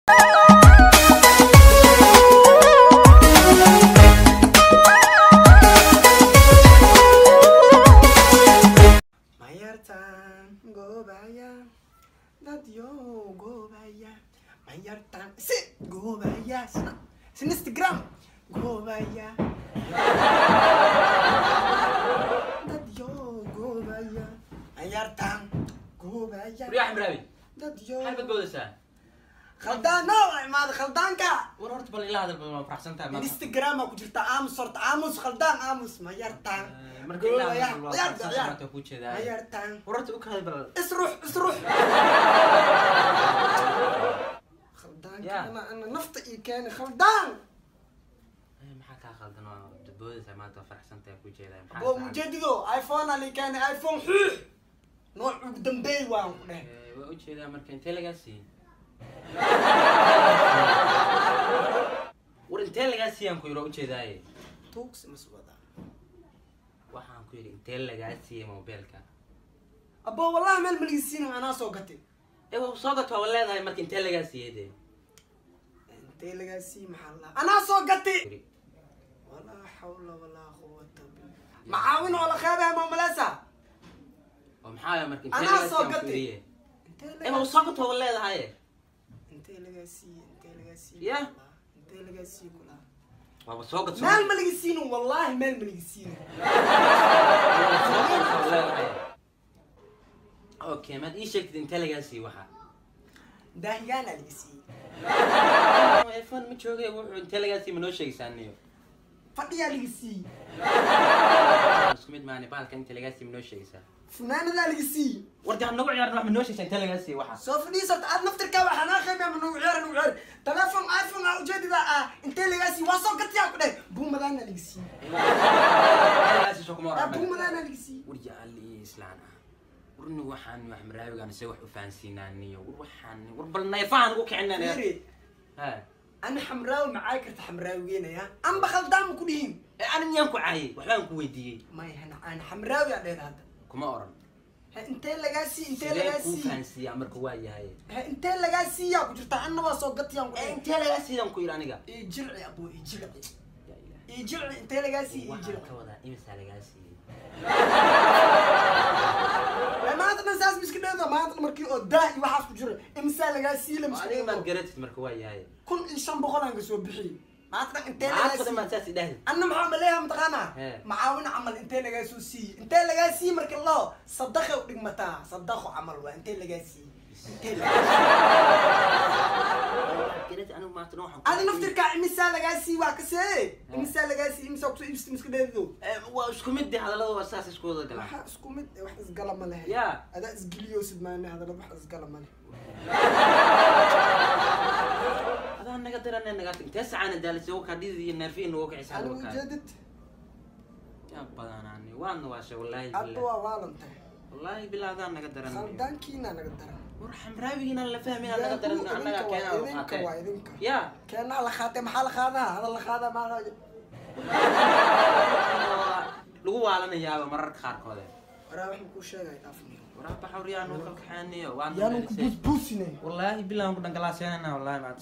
Instagram go baya dadyo go baya ayartan go baya رياح مرابي dadyo حلبة بودسة خلدان نوع ما خلدانك ورحت بالله هذا بالفرح سنتها ما Instagram aku cerita صرت عاموس خلدان عاموس ما يرتان مركي الله يا تكوتش ذا ما يرتان ورحت أكل بال اسروح خلدان أنا نفطي كان خلدان ما حكى خلدان بودسة ما تفرح سنتها كوتش ذا أبو مجددو آيفون اللي كان آيفون حوح نوع قدام بي وان وكوتش ذا مركي تلقاسي ورنتين لقاسي أنكو يروح كوتش ذا توكس مسودا waxaan ku yiri intee laga siiyay mobilka abo wallahi meel malisiin ana soo gatay soo gato walaalahay markii intee laga siiyay intee laga siiyay maxalla ana soo gatay wala hawla wala quwwata billah macaawin wala khaabaha ma malasa maxaa markii intee laga siiyay soo gato walaalahay intee laga siiyay ya intee laga siiyay kula waa soo gato meel malisiin wallahi meel malisiin اوكي ما ادري شكلت انت لقاسي واحد داهيانا لقاسي ايفون متشوقي انت لقاسي منو شيء ثاني فديا لقاسي اسكمد ماني بالك انت لقاسي منو شيء ثاني فنان ذا لقاسي ورجع نوع يعرف منو شيء انت لقاسي واحد سوف دي صرت عاد نفتر كوا حنا خيبه من نوع تلفون ايفون او جديد انت لقاسي واسو قتيا كده بوم ذا لقاسي لقاسي شو كمره بوم ذا لقاسي ورجع لي اسلان ورني waxaan wax maraawiga aan say wax u faansiinaaniyo waxaan warbalnay faan ugu kicinana ha ana xamraawi macay karta xamraawigeenaya aan ba khaldam ku dhihin ana miyaan ku caayay waxaan ku weydiiyay ma yahan aan xamraawi aan hada kuma oran intee lagaasi ku faansiya marka waa yahay intee lagaasi yaa ku jirta annaba soo gatiyaan ku intee lagaasi aan ku yiri aniga jilci abo jilci intee lagaasi jilci ka wada imisa lagaasi maanta saas miskineedo maanta markii oo daahi waxa ku jiro imsa laga siilay miskineedo ma garatid marka waa yahay kun in 500 aan ka soo bixiyay maanta intee laga maanta ma saas idaahay anna maxaa maleeyahay mataqaana macaawin amal intee laga soo siiyay intee laga siiyay markii loo sadaqa u dhigmata sadaqo amal waa intee laga siiyay intee أنا ما تروح. أنا نفتر كإمسال لجاسي وعكسه إمسال لجاسي إمسال بسوي إمس مسكدة وش كوميدي هذا لو أساس إسكول ده كلام. إيش كوميدي واحد إسقلم ماله. يا. هذا إسقليوس بمعنى هذا لو واحد إسقلم ماله. هذا أنا قدر أنا قاعد تسعى أنا جالس هو كديدي النرفين وقع يسحب. أنا جدت. يا بدنا عني وأنا واشة والله. أتوا والنته. والله بالله هذا أنا قدر أنا. خلدان كينا أنا قدر. ورحم راوينا اللي فاهمين أنا قدر أنا كأنا يا كأنا على خاتم حال هذا اللي خذا ما لو على نيابة مرة خارق هذا راح نكون شيء يتعرفني وراح بحوريان وكل حاني وأنا يا نكون بوسني والله بالله كنا نقلاش أنا والله ما